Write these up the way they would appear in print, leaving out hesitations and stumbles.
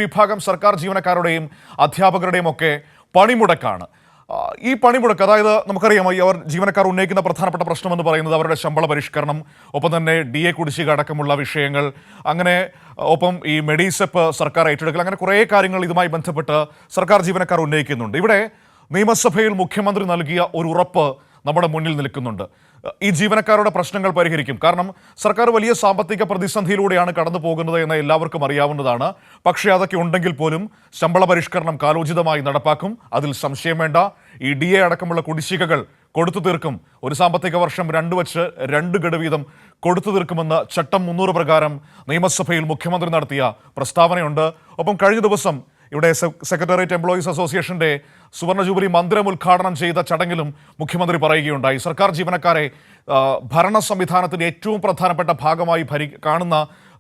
വിഭാഗം സർക്കാർ ജീവനക്കാരുടെയും അധ്യാപകരുടെയും ഒക്കെ പണിമുടക്കാണ്. ഈ പണിമുടക്ക്, അതായത് നമുക്കറിയാം, അവർ ജീവനക്കാർ ഉന്നയിക്കുന്ന പ്രധാനപ്പെട്ട പ്രശ്നമെന്ന് പറയുന്നത് അവരുടെ ശമ്പള പരിഷ്കരണം, ഒപ്പം തന്നെ DA കുടിശ്ശിക അടക്കമുള്ള വിഷയങ്ങൾ, അങ്ങനെ ഒപ്പം ഈ മെഡിസെപ്പ് സർക്കാർ ഏറ്റെടുക്കൽ, അങ്ങനെ കുറേ കാര്യങ്ങൾ ഇതുമായി ബന്ധപ്പെട്ട് സർക്കാർ ജീവനക്കാർ ഉന്നയിക്കുന്നുണ്ട്. ഇവിടെ നിയമസഭയിൽ മുഖ്യമന്ത്രി നൽകിയ ഒരു ഉറപ്പ് നമ്മുടെ മുന്നിൽ നിൽക്കുന്നുണ്ട്. ഈ ജീവനക്കാരുടെ പ്രശ്നങ്ങൾ പരിഹരിക്കും. കാരണം സർക്കാർ വലിയ സാമ്പത്തിക പ്രതിസന്ധിയിലൂടെയാണ് കടന്നു പോകുന്നത് എന്ന് എല്ലാവർക്കും അറിയാവുന്നതാണ്. പക്ഷേ അതൊക്കെ ഉണ്ടെങ്കിൽ പോലും ശമ്പള പരിഷ്കരണം കാലോചിതമായി നടപ്പാക്കും, അതിൽ സംശയം വേണ്ട. ഈ DA അടക്കമുള്ള കുടിശ്ശികകൾ കൊടുത്തു തീർക്കും. ഒരു സാമ്പത്തിക വർഷം 2 ഗഡു വീതം കൊടുത്തു തീർക്കുമെന്ന് ചട്ടം 300 പ്രകാരം നിയമസഭയിൽ മുഖ്യമന്ത്രി നടത്തിയ പ്രസ്താവനയുണ്ട്. ഒപ്പം കഴിഞ്ഞ ദിവസം ഇവിടെ സെക്രട്ടേറിയറ്റ് എംപ്ലോയീസ് അസോസിയേഷന്റെ സുവർണ ജൂബിലി മന്ദിരം ഉദ്ഘാടനം ചെയ്ത ചടങ്ങിലും മുഖ്യമന്ത്രി പറയുകയുണ്ടായി, സർക്കാർ ജീവനക്കാരെ ഭരണ സംവിധാനത്തിന്റെ ഏറ്റവും പ്രധാനപ്പെട്ട ഭാഗമായി കാണുന്ന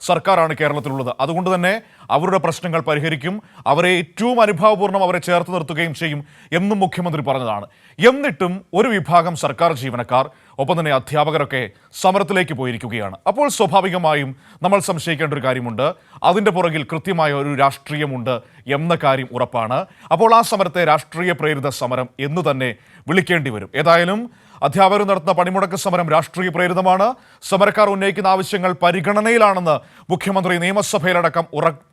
സർക്കാരാണ് കേരളത്തിലുള്ളത്. അതുകൊണ്ട് തന്നെ അവരുടെ പ്രശ്നങ്ങൾ പരിഹരിക്കും, അവരെ ഏറ്റവും അനുഭാവപൂർണ്ണം അവരെ ചേർത്ത് നിർത്തുകയും ചെയ്യും എന്നും മുഖ്യമന്ത്രി പറഞ്ഞതാണ്. എന്നിട്ടും ഒരു വിഭാഗം സർക്കാർ ജീവനക്കാർ, ഒപ്പം തന്നെ അധ്യാപകരൊക്കെ സമരത്തിലേക്ക് പോയിരിക്കുകയാണ്. അപ്പോൾ സ്വാഭാവികമായും നമ്മൾ സംശയിക്കേണ്ട ഒരു കാര്യമുണ്ട്, അതിൻ്റെ പുറകിൽ കൃത്യമായ ഒരു രാഷ്ട്രീയമുണ്ട് എന്ന കാര്യം ഉറപ്പാണ്. അപ്പോൾ ആ സമരത്തെ രാഷ്ട്രീയ പ്രേരിത സമരം എന്ന് തന്നെ വിളിക്കേണ്ടി വരും. ഏതായാലും അധ്യാപകർ നടത്തുന്ന പണിമുടക്ക് സമരം രാഷ്ട്രീയ പ്രേരിതമാണ്. സമരക്കാർ ഉന്നയിക്കുന്ന ആവശ്യങ്ങൾ പരിഗണനയിലാണെന്ന് മുഖ്യമന്ത്രി നിയമസഭയിലടക്കം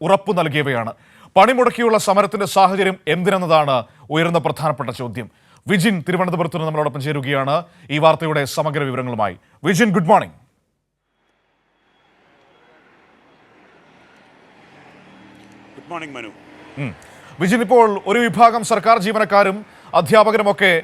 ഉറപ്പ് നൽകിയവയാണ്. പണിമുടക്കിയുള്ള സമരത്തിന്റെ സാഹചര്യം എന്തിനെന്നതാണ് ഉയർന്ന പ്രധാനപ്പെട്ട ചോദ്യം. വിജിൻ തിരുവനന്തപുരത്ത് നിന്ന് നമ്മളോടൊപ്പം ചേരുകയാണ് ഈ വാർത്തയുടെ സമഗ്ര വിവരങ്ങളുമായി. Vijin, good morning. Good morning Manu. Vijin, ഇപ്പോൾ ഒരു വിഭാഗം സർക്കാർ ജീവനക്കാരും അധ്യാപകരുമൊക്കെ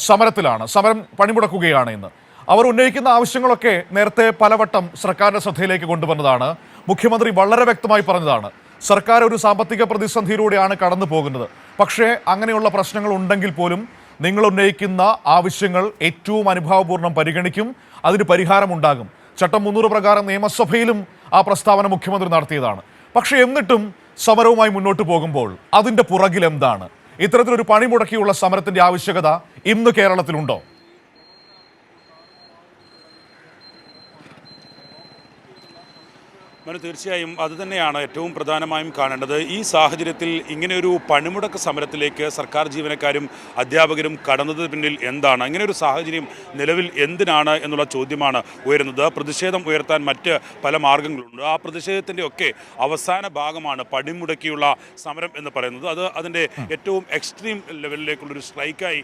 സമരത്തിലാണ്, സമരം പണിമുടക്കുകയാണ് ഇന്ന്. അവർ ഉന്നയിക്കുന്ന ആവശ്യങ്ങളൊക്കെ നേരത്തെ പലവട്ടം സർക്കാരിന്റെ ശ്രദ്ധയിലേക്ക് കൊണ്ടുവന്നതാണ്. മുഖ്യമന്ത്രി വളരെ വ്യക്തമായി പറഞ്ഞതാണ്, സർക്കാർ ഒരു സാമ്പത്തിക പ്രതിസന്ധിയിലൂടെയാണ് കടന്നു പോകുന്നത്. പക്ഷേ അങ്ങനെയുള്ള പ്രശ്നങ്ങൾ ഉണ്ടെങ്കിൽ പോലും നിങ്ങൾ ഉന്നയിക്കുന്ന ആവശ്യങ്ങൾ ഏറ്റവും അനുഭാവപൂർണ്ണം പരിഗണിക്കും, അതിന് പരിഹാരമുണ്ടാകും. ചട്ടം 300 പ്രകാരം നിയമസഭയിലും ആ പ്രസ്താവന മുഖ്യമന്ത്രി നടത്തിയതാണ്. പക്ഷേ എന്നിട്ടും സമരവുമായി മുന്നോട്ട് പോകുമ്പോൾ അതിൻ്റെ പുറകിൽ എന്താണ്? ഇത്തരത്തിലൊരു പണിമുടക്കിയുള്ള സമരത്തിന്റെ ആവശ്യകത ഇന്ന് കേരളത്തിലുണ്ടോ? തീർച്ചയായും അതുതന്നെയാണ് ഏറ്റവും പ്രധാനമായും കാണേണ്ടത്. ഈ സാഹചര്യത്തിൽ ഇങ്ങനെയൊരു പണിമുടക്ക് സമരത്തിലേക്ക് സർക്കാർ ജീവനക്കാരും അധ്യാപകരും കടന്നതിന് പിന്നിൽ എന്താണ്? ഇങ്ങനെയൊരു സാഹചര്യം നിലവിൽ എന്തിനാണ് എന്നുള്ള ചോദ്യമാണ് ഉയരുന്നത്. പ്രതിഷേധം ഉയർത്താൻ മറ്റ് പല മാർഗങ്ങളുണ്ട്. ആ പ്രതിഷേധത്തിൻ്റെ ഒക്കെ അവസാന ഭാഗമാണ് പണിമുടക്കിയുള്ള സമരം എന്ന് പറയുന്നത്. അത് അതിൻ്റെ ഏറ്റവും എക്സ്ട്രീം ലെവലിലേക്കുള്ളൊരു സ്ട്രൈക്കായി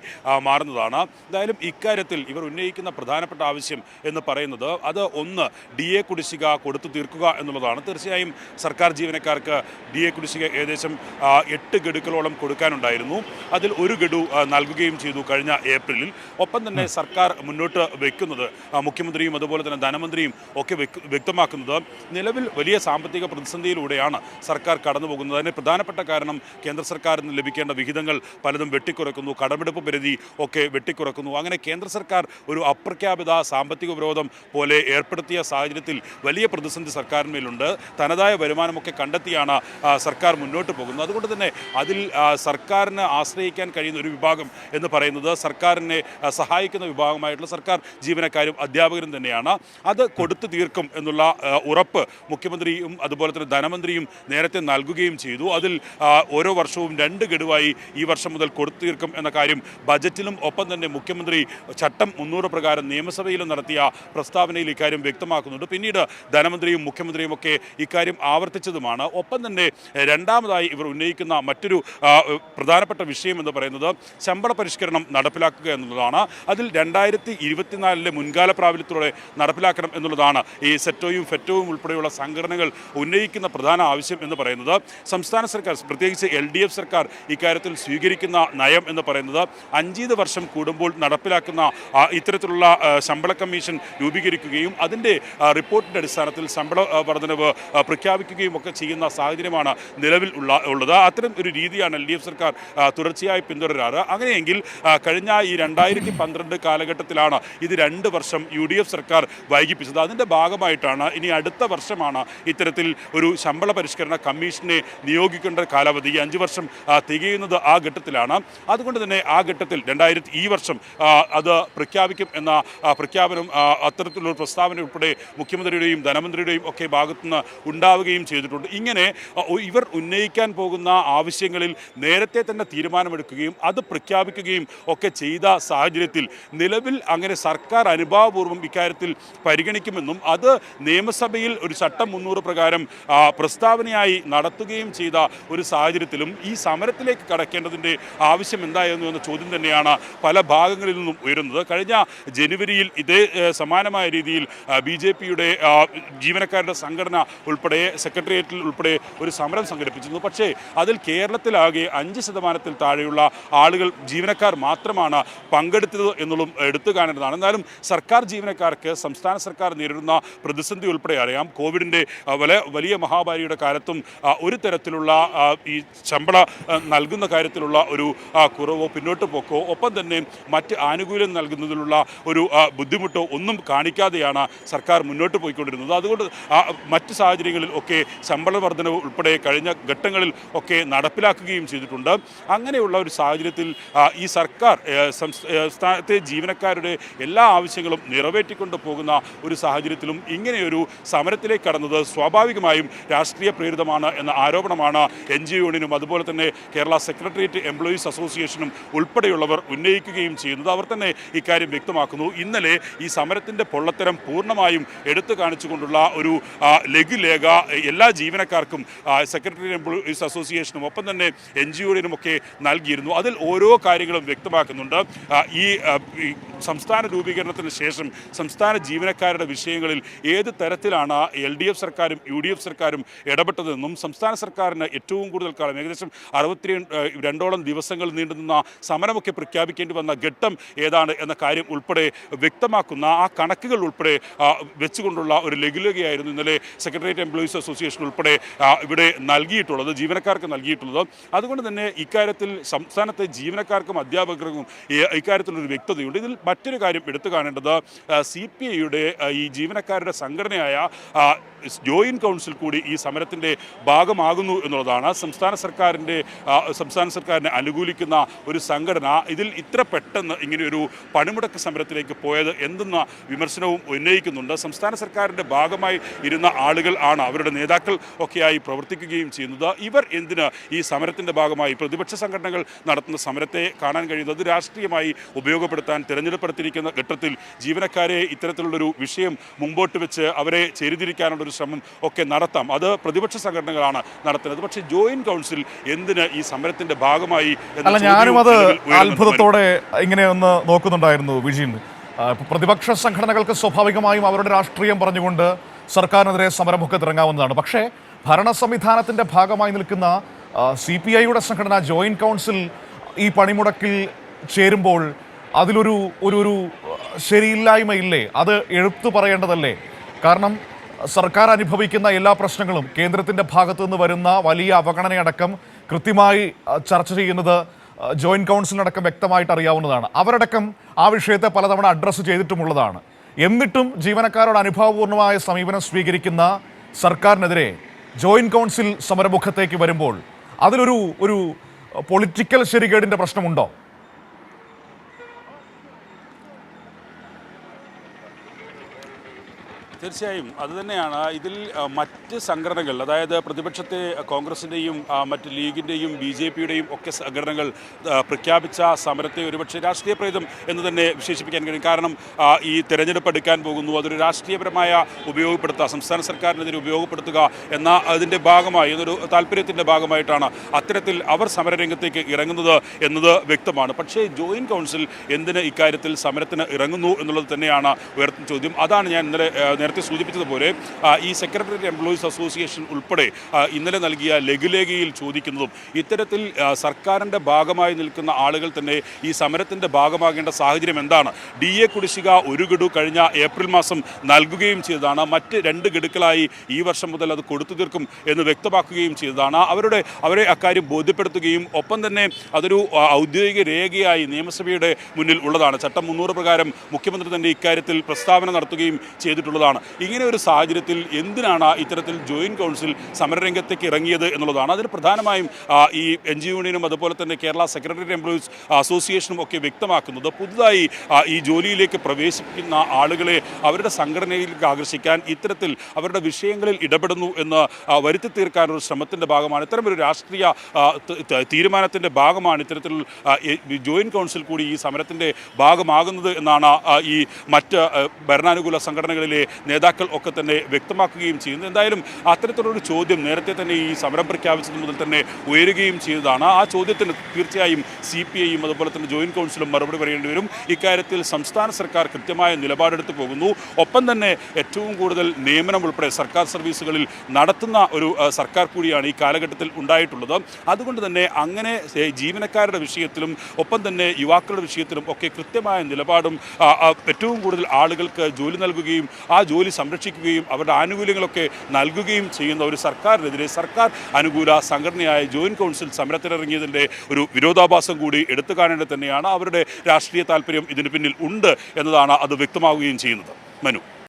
മാറുന്നതാണ്. എന്തായാലും ഇക്കാര്യത്തിൽ ഇവർ ഉന്നയിക്കുന്ന പ്രധാനപ്പെട്ട ആവശ്യം എന്ന് പറയുന്നത് അത് ഒന്ന് DA കുടിശ്ശിക കൊടുത്തു തീർക്കുക എന്നുള്ളതാണ്. തീർച്ചയായും സർക്കാർ ജീവനക്കാർക്ക് DA കുടിശ്ശിക ഏകദേശം 8 ഗഡുക്കളോളം കൊടുക്കാനുണ്ടായിരുന്നു. അതിൽ 1 ഗഡു നൽകുകയും ചെയ്തു കഴിഞ്ഞ ഏപ്രിലിൽ. ഒപ്പം തന്നെ സർക്കാർ മുന്നോട്ട് വയ്ക്കുന്നത്, മുഖ്യമന്ത്രിയും അതുപോലെ തന്നെ ധനമന്ത്രിയും ഒക്കെ വ്യക്തമാക്കുന്നത്, നിലവിൽ വലിയ സാമ്പത്തിക പ്രതിസന്ധിയിലൂടെയാണ് സർക്കാർ കടന്നു പോകുന്നത്. അതിന് പ്രധാനപ്പെട്ട കാരണം കേന്ദ്ര സർക്കാരിൽ നിന്ന് ലഭിക്കേണ്ട വിഹിതങ്ങൾ പലതും വെട്ടിക്കുറക്കുന്നു, കടമെടുപ്പ് പരിധി ഒക്കെ വെട്ടിക്കുറക്കുന്നു. അങ്ങനെ കേന്ദ്ര സർക്കാർ ഒരു അപ്രഖ്യാപിത സാമ്പത്തിക ഉപരോധം പോലെ ഏർപ്പെടുത്തിയ സാഹചര്യത്തിൽ വലിയ പ്രതിസന്ധി സർക്കാരിന്മേലുണ്ട്. തനതായ വരുമാനമൊക്കെ കണ്ടെത്തിയാണ് സർക്കാർ മുന്നോട്ട് പോകുന്നത്. അതുകൊണ്ട് തന്നെ അതിൽ സർക്കാരിന് ആശ്രയിക്കാൻ കഴിയുന്ന ഒരു വിഭാഗം എന്ന് പറയുന്നത് സർക്കാരിനെ സഹായിക്കുന്ന വിഭാഗമായിട്ടുള്ള സർക്കാർ ജീവനക്കാരും അധ്യാപകരും തന്നെയാണ്. അത് കൊടുത്തു തീർക്കും എന്നുള്ള ഉറപ്പ് മുഖ്യമന്ത്രിയും അതുപോലെ തന്നെ ധനമന്ത്രിയും നേരത്തെ നൽകുകയും ചെയ്തു. അതിൽ ഓരോ വർഷവും 2 ഗഡുവായി ഈ വർഷം മുതൽ കൊടുത്തു തീർക്കും എന്ന കാര്യം ബജറ്റിലും ഒപ്പം തന്നെ മുഖ്യമന്ത്രി ചട്ടം 300 പ്രകാരം നിയമസഭയിലും നടത്തിയ പ്രസ്താവനയിൽ ഇക്കാര്യം വ്യക്തമാക്കുന്നുണ്ട്. പിന്നീട് ധനമന്ത്രിയും മുഖ്യമന്ത്രിയും ഒക്കെ ഇക്കാര്യം ആവർത്തിച്ചതുമാണ്. ഒപ്പം തന്നെ രണ്ടാമതായി ഇവർ ഉന്നയിക്കുന്ന മറ്റൊരു പ്രധാനപ്പെട്ട വിഷയം എന്ന് പറയുന്നത് ശമ്പള പരിഷ്കരണം നടപ്പിലാക്കുക എന്നുള്ളതാണ്. അതിൽ 2024 മുൻകാല പ്രാബല്യത്തോടെ നടപ്പിലാക്കണം എന്നുള്ളതാണ് ഈ സെറ്റോയും ഫെറ്റോയും ഉൾപ്പെടെയുള്ള സംഘടനകൾ ഉന്നയിക്കുന്ന പ്രധാന ആവശ്യം എന്ന് പറയുന്നത്. സംസ്ഥാന സർക്കാർ, പ്രത്യേകിച്ച് LDF സർക്കാർ ഇക്കാര്യത്തിൽ സ്വീകരിക്കുന്ന നയം എന്ന് പറയുന്നത് 5 വർഷം കൂടുമ്പോൾ നടപ്പിലാക്കുന്ന ഇത്തരത്തിലുള്ള ശമ്പള കമ്മീഷൻ രൂപീകരിക്കുകയും അതിൻ്റെ റിപ്പോർട്ടിൻ്റെ അടിസ്ഥാനത്തിൽ ശമ്പള വർധനവ് പ്രഖ്യാപിക്കുകയും ഒക്കെ ചെയ്യുന്ന സാഹചര്യമാണ് നിലവിൽ ഉള്ളത്. അത്തരം ഒരു രീതിയാണ് LDF സർക്കാർ തുടർച്ചയായി പിന്തുടരാറ്. അങ്ങനെയെങ്കിൽ കഴിഞ്ഞ ഈ 2012 കാലഘട്ടത്തിലാണ് ഇത് 2 വർഷം UDF സർക്കാർ വൈകിപ്പിച്ചത്. അതിൻ്റെ ഭാഗമായിട്ടാണ് ഇനി അടുത്ത വർഷമാണ് ഇത്തരത്തിൽ ഒരു ശമ്പള പരിഷ്കരണ കമ്മീഷനെ നിയോഗിക്കേണ്ട കാലാവധി. 5 വർഷം തികയുന്നത് ആ ഘട്ടത്തിലാണ്. അതുകൊണ്ട് തന്നെ ആ ഘട്ടത്തിൽ ഈ വർഷം അത് പ്രഖ്യാപിക്കും എന്ന പ്രഖ്യാപനം, അത്തരത്തിലുള്ള പ്രസ്താവന ഉൾപ്പെടെ മുഖ്യമന്ത്രിയുടെയും ധനമന്ത്രിയുടെയും ഒക്കെ ഭാഗത്ത് ഭാഗത്തുനിന്ന് ഉണ്ടാവുകയും ചെയ്തിട്ടുണ്ട്. ഇങ്ങനെ ഇവർ ഉന്നയിക്കാൻ പോകുന്ന ആവശ്യങ്ങളിൽ നേരത്തെ തന്നെ തീരുമാനമെടുക്കുകയും അത് പ്രഖ്യാപിക്കുകയും ഒക്കെ ചെയ്ത സാഹചര്യത്തിൽ നിലവിൽ അങ്ങനെ സർക്കാർ അനുഭാവപൂർവ്വം ഇക്കാര്യത്തിൽ പരിഗണിക്കുമെന്നും അത് നിയമസഭയിൽ ഒരു ചട്ടം 300 പ്രകാരം പ്രസ്താവനയായി നടത്തുകയും ചെയ്ത ഒരു സാഹചര്യത്തിലും ഈ സമരത്തിലേക്ക് കടക്കേണ്ടതിൻ്റെ ആവശ്യം എന്തായിരുന്നു എന്ന ചോദ്യം തന്നെയാണ് പല ഭാഗങ്ങളിൽ നിന്നും ഉയരുന്നത്. കഴിഞ്ഞ ജനുവരിയിൽ ഇതേ സമാനമായ രീതിയിൽ BJPയുടെ ജീവനക്കാരുടെ സംഘടന ഉൾപ്പെടെ സെക്രട്ടേറിയറ്റിൽ ഉൾപ്പെടെ ഒരു സമരം സംഘടിപ്പിച്ചിരുന്നു. പക്ഷേ അതിൽ കേരളത്തിലാകെ 5% താഴെയുള്ള ആളുകൾ ജീവനക്കാർ മാത്രമാണ് പങ്കെടുത്തത് എന്നുള്ളതും എടുത്തു കാണേണ്ടതാണ്. എന്നാലും സർക്കാർ ജീവനക്കാർക്ക് സംസ്ഥാന സർക്കാർ നേരിടുന്ന പ്രതിസന്ധി ഉൾപ്പെടെ അറിയാം. കോവിഡിൻ്റെ വലിയ മഹാമാരിയുടെ കാലത്തും ഒരു തരത്തിലുള്ള ഈ ശമ്പളം നൽകുന്ന കാര്യത്തിലുള്ള ഒരു കുറവോ പിന്നോട്ട് പോക്കോ ഒപ്പം തന്നെ മറ്റ് ആനുകൂല്യം നൽകുന്നതിലുള്ള ഒരു ബുദ്ധിമുട്ടോ ഒന്നും കാണിക്കാതെയാണ് സർക്കാർ മുന്നോട്ട് പോയിക്കൊണ്ടിരുന്നത്. അതുകൊണ്ട് മറ്റ് സാഹചര്യങ്ങളിൽ ഒക്കെ ശമ്പള വർധനവ് ഉൾപ്പെടെ കഴിഞ്ഞ ഘട്ടങ്ങളിൽ ഒക്കെ നടപ്പിലാക്കുകയും ചെയ്തിട്ടുണ്ട്. അങ്ങനെയുള്ള ഒരു സാഹചര്യത്തിൽ ഈ സർക്കാർ സംസ്ഥാനത്തെ ജീവനക്കാരുടെ എല്ലാ ആവശ്യങ്ങളും നിറവേറ്റിക്കൊണ്ട് പോകുന്ന ഒരു സാഹചര്യത്തിലും ഇങ്ങനെയൊരു സമരത്തിലേക്ക് കടന്നത് സ്വാഭാവികമായും രാഷ്ട്രീയ പ്രേരിതമാണ് എന്ന ആരോപണമാണ് NGO യൂണിയനും അതുപോലെ തന്നെ കേരള സെക്രട്ടേറിയറ്റ് എംപ്ലോയീസ് അസോസിയേഷനും ഉൾപ്പെടെയുള്ളവർ ഉന്നയിക്കുകയും ചെയ്യുന്നത്. അവർ തന്നെ ഇക്കാര്യം വ്യക്തമാക്കുന്നു. ഇന്നലെ ഈ സമരത്തിൻ്റെ പൊള്ളത്തരം പൂർണ്ണമായും എടുത്തു കാണിച്ചുകൊണ്ടുള്ള ഒരു ലഘുലേഖ എല്ലാ ജീവനക്കാർക്കും സെക്രട്ടേറിയറ്റ് എംപ്ലോയീസ് അസോസിയേഷനും ഒപ്പം തന്നെ NGO യൂണിയനും ഒക്കെ നൽകിയിരുന്നു. അതിൽ ഓരോ കാര്യങ്ങളും വ്യക്തമാക്കുന്നുണ്ട്. ഈ സംസ്ഥാന രൂപീകരണത്തിന് ശേഷം സംസ്ഥാന ജീവനക്കാരുടെ വിഷയങ്ങളിൽ ഏത് തരത്തിലാണ് LDF സർക്കാരും UDF സർക്കാരും ഇടപെട്ടതെന്നും സംസ്ഥാന സർക്കാരിന് ഏറ്റവും കൂടുതൽ കാലം ഏകദേശം 62ഓളം ദിവസങ്ങൾ നീണ്ടുനിന്ന സമരമൊക്കെ പ്രഖ്യാപിക്കേണ്ടി വന്ന ഘട്ടം ഏതാണ് എന്ന കാര്യം ഉൾപ്പെടെ വ്യക്തമാക്കുന്ന ആ കണക്കുകൾ ഉൾപ്പെടെ വെച്ചുകൊണ്ടുള്ള ഒരു ലഘുലേഖയായിരുന്നു ഇന്നലെ സെക്രട്ടേറിയറ്റ് എംപ്ലോയീസ് അസോസിയേഷൻ ഉൾപ്പെടെ ഇവിടെ നൽകിയിട്ടുള്ളത്, ജീവനക്കാർക്ക് നൽകിയിട്ടുള്ളത്. അതുകൊണ്ട് തന്നെ ഇക്കാര്യത്തിൽ സംസ്ഥാനത്തെ ജീവനക്കാർക്കും അധ്യാപകർക്കും ഇക്കാര്യത്തിലൊരു വ്യക്തതയുണ്ട്. ഇതിൽ മറ്റൊരു കാര്യം എടുത്തു കാണേണ്ടത് CPIയുടെ ഈ ജീവനക്കാരുടെ സംഘടനയായ ജോയിൻറ്റ് കൗൺസിൽ കൂടി ഈ സമരത്തിൻ്റെ ഭാഗമാകുന്നു എന്നുള്ളതാണ്. സംസ്ഥാന സർക്കാരിനെ അനുകൂലിക്കുന്ന ഒരു സംഘടന ഇതിൽ ഇത്ര പെട്ടെന്ന് ഇങ്ങനെയൊരു പണിമുടക്ക് സമരത്തിലേക്ക് പോയത് എന്തെന്ന വിമർശനവും ഉന്നയിക്കുന്നുണ്ട്. സംസ്ഥാന സർക്കാരിൻ്റെ ഭാഗമായി ഇരുന്ന ആളുകൾ ആണ് അവരുടെ നേതാക്കൾ ഒക്കെയായി പ്രവർത്തിക്കുകയും ചെയ്യുന്നത്. ഇവർ എന്തിന് ഈ സമരത്തിൻ്റെ ഭാഗമായി പ്രതിപക്ഷ സംഘടനകൾ നടത്തുന്ന സമരത്തെ കാണാൻ കഴിയുന്നത് രാഷ്ട്രീയമായി ഉപയോഗപ്പെടുത്താൻ തിരഞ്ഞെടുപ്പെടുത്തിയിരിക്കുന്ന ഘട്ടത്തിൽ ജീവനക്കാരെ ഇത്തരത്തിലുള്ളൊരു വിഷയം മുമ്പോട്ട് വെച്ച് അവരെ ചേരിതിരിക്കാനുള്ളൊരു ശ്രമം ഒക്കെ നടത്താം. അത് പ്രതിപക്ഷ സംഘടനകളാണ് നടത്തുന്നത്. പക്ഷേ ജോയിന്റ് കൗൺസിൽ എന്തിന് ഈ സമരത്തിന്റെ ഭാഗമായി? ഞാനും അത് അത്ഭുതത്തോടെ ഇങ്ങനെ ഒന്ന് നോക്കുന്നുണ്ടായിരുന്നു വിജയൻ. പ്രതിപക്ഷ സംഘടനകൾക്ക് സ്വാഭാവികമായും അവരുടെ രാഷ്ട്രീയം പറഞ്ഞുകൊണ്ട് സർക്കാരിനെതിരെ സമരമൊക്കെ തുടങ്ങാവുന്നതാണ്. പക്ഷേ ഭരണ സംവിധാനത്തിന്റെ ഭാഗമായി നിൽക്കുന്ന CPIയുടെ സംഘടന ജോയിന്റ് കൗൺസിൽ ഈ പണിമുടക്കിൽ ചേരുമ്പോൾ അതിലൊരു ഒരു ശരിയില്ലായ്മയില്ലേ? അത് എടുത്തു പറയേണ്ടതല്ലേ? കാരണം സർക്കാർ അനുഭവിക്കുന്ന എല്ലാ പ്രശ്നങ്ങളും കേന്ദ്രത്തിൻ്റെ ഭാഗത്തു നിന്ന് വരുന്ന വലിയ അവഗണനയടക്കം കൃത്യമായി ചർച്ച ചെയ്യുന്നത് ജോയിന്റ് കൗൺസിലിനടക്കം വ്യക്തമായിട്ട് അറിയാവുന്നതാണ്. അവരടക്കം ആ വിഷയത്തെ പലതവണ അഡ്രസ്സ് ചെയ്തിട്ടുമുള്ളതാണ്. എന്നിട്ടും ജീവനക്കാരോട് അനുഭാവപൂർണ്ണമായ സമീപനം സ്വീകരിക്കുന്ന സർക്കാരിനെതിരെ ജോയിന്റ് കൗൺസിൽ സമരമുഖത്തേക്ക് വരുമ്പോൾ അതിലൊരു പൊളിറ്റിക്കൽ ശരികേടിൻ്റെ പ്രശ്നമുണ്ടോ? തീർച്ചയായും അതുതന്നെയാണ്. ഇതിൽ മറ്റ് സംഘടനകൾ, അതായത് പ്രതിപക്ഷത്തെ കോൺഗ്രസിൻ്റെയും മറ്റ് ലീഗിൻ്റെയും BJPയുടെയും ഒക്കെ സംഘടനകൾ പ്രഖ്യാപിച്ച സമരത്തെ ഒരുപക്ഷെ രാഷ്ട്രീയ പ്രേതം എന്ന് തന്നെ വിശേഷിപ്പിക്കാൻ കഴിയും. കാരണം ഈ തെരഞ്ഞെടുപ്പ് എടുക്കാൻ പോകുന്നു, അതൊരു രാഷ്ട്രീയപരമായ ഉപയോഗപ്പെടുത്തുക, സംസ്ഥാന സർക്കാരിനെതിരെ ഉപയോഗപ്പെടുത്തുക എന്ന അതിൻ്റെ ഭാഗമായി എന്നൊരു താല്പര്യത്തിൻ്റെ ഭാഗമായിട്ടാണ് അത്തരത്തിൽ അവർ സമരരംഗത്തേക്ക് ഇറങ്ങുന്നത് എന്നത് വ്യക്തമാണ്. പക്ഷേ ജോയിന്റ് കൗൺസിൽ എന്തിന് ഇക്കാര്യത്തിൽ സമരത്തിന് ഇറങ്ങുന്നു എന്നുള്ളത് തന്നെയാണ് ഉയർത്തുന്ന ചോദ്യം. അതാണ് ഞാൻ നേരത്തെ സൂചിപ്പിച്ചതുപോലെ ഈ സെക്രട്ടേറിയറ്റ് എംപ്ലോയീസ് അസോസിയേഷൻ ഉൾപ്പെടെ ഇന്നലെ നൽകിയ ലഘുലേഖയിൽ ചോദിക്കുന്നതും ഇത്തരത്തിൽ സർക്കാരിൻ്റെ ഭാഗമായി നിൽക്കുന്ന ആളുകൾ തന്നെ ഈ സമരത്തിൻ്റെ ഭാഗമാകേണ്ട സാഹചര്യം എന്താണ്? DA കുടിശ്ശിക ഒരു ഗഡു കഴിഞ്ഞ ഏപ്രിൽ മാസം നൽകുകയും ചെയ്തതാണ്. മറ്റ് 2 ഗഡുക്കളായി ഈ വർഷം മുതൽ അത് കൊടുത്തു തീർക്കും എന്ന് വ്യക്തമാക്കുകയും ചെയ്തതാണ്. അവരെ അക്കാര്യം ബോധ്യപ്പെടുത്തുകയും ഒപ്പം തന്നെ അതൊരു ഔദ്യോഗിക രേഖയായി നിയമസഭയുടെ മുന്നിൽ ഉള്ളതാണ്. ചട്ടം 300 പ്രകാരം മുഖ്യമന്ത്രി തന്നെ ഇക്കാര്യത്തിൽ പ്രസ്താവന നടത്തുകയും ചെയ്തിട്ടുള്ളതാണ്. ഇങ്ങനെ ഒരു സാഹചര്യത്തിൽ എന്തിനാണ് ഇത്തരത്തിൽ ജോയിന്റ് കൗൺസിൽ സമരരംഗത്തേക്ക് ഇറങ്ങിയത് എന്നുള്ളതാണ്. അതിന് പ്രധാനമായും ഈ NGO യൂണിയനും അതുപോലെ തന്നെ കേരള സെക്രട്ടറി എംപ്ലോയീസ് അസോസിയേഷനും ഒക്കെ വ്യക്തമാക്കുന്നത് പുതുതായി ഈ ജോലിയിലേക്ക് പ്രവേശിക്കുന്ന ആളുകളെ അവരുടെ സംഘടനയിലേക്ക് ആകർഷിക്കാൻ ഇത്തരത്തിൽ അവരുടെ വിഷയങ്ങളിൽ ഇടപെടുന്നു എന്ന് വരുത്തി തീർക്കാനൊരു ശ്രമത്തിൻ്റെ ഭാഗമാണ്, ഇത്തരമൊരു രാഷ്ട്രീയ തീരുമാനത്തിൻ്റെ ഭാഗമാണ് ഇത്തരത്തിൽ ജോയിന്റ് കൗൺസിൽ കൂടി ഈ സമരത്തിൻ്റെ ഭാഗമാകുന്നത് എന്നാണ് ഈ മറ്റ് ഭരണാനുകൂല സംഘടനകളിലെ നേതാക്കൾ ഒക്കെ തന്നെ വ്യക്തമാക്കുകയും ചെയ്യുന്നത്. എന്തായാലും അത്തരത്തിലൊരു ചോദ്യം നേരത്തെ തന്നെ ഈ സമരം പ്രഖ്യാപിച്ചത് മുതൽ തന്നെ ഉയരുകയും ചെയ്തതാണ്. ആ ചോദ്യത്തിന് തീർച്ചയായും CPIയും അതുപോലെ തന്നെ ജോയിന്റ് കൗൺസിലും മറുപടി പറയേണ്ടി വരും. ഇക്കാര്യത്തിൽ സംസ്ഥാന സർക്കാർ കൃത്യമായ നിലപാടെടുത്ത് പോകുന്നു. ഒപ്പം തന്നെ ഏറ്റവും കൂടുതൽ നിയമനം ഉൾപ്പെടെ സർക്കാർ സർവീസുകളിൽ നടത്തുന്ന ഒരു സർക്കാർ കൂടിയാണ് ഈ കാലഘട്ടത്തിൽ ഉണ്ടായിട്ടുള്ളത്. അതുകൊണ്ട് തന്നെ അങ്ങനെ ജീവനക്കാരുടെ വിഷയത്തിലും ഒപ്പം തന്നെ യുവാക്കളുടെ വിഷയത്തിലും ഒക്കെ കൃത്യമായ നിലപാടും ഏറ്റവും കൂടുതൽ ആളുകൾക്ക് ജോലി നൽകുകയും ആ ജോലി സംരക്ഷിക്കുകയും അവരുടെ ആനുകൂല്യങ്ങളൊക്കെ നൽകുകയും ചെയ്യുന്ന ഒരു സർക്കാരിനെതിരെ സർക്കാർ അനുകൂല സംഘടനയായ ജോയിന്റ് കൗൺസിൽ സമരത്തിനിറങ്ങിയതിൻ്റെ ഒരു വിരോധാഭാസം കൂടി എടുത്തു കാണേണ്ടത് തന്നെയാണ്. അവരുടെ രാഷ്ട്രീയ താല്പര്യം ഇതിന് പിന്നിൽ ഉണ്ട് എന്നതാണ് അത് വ്യക്തമാവുകയും ചെയ്യുന്നത്. മനു.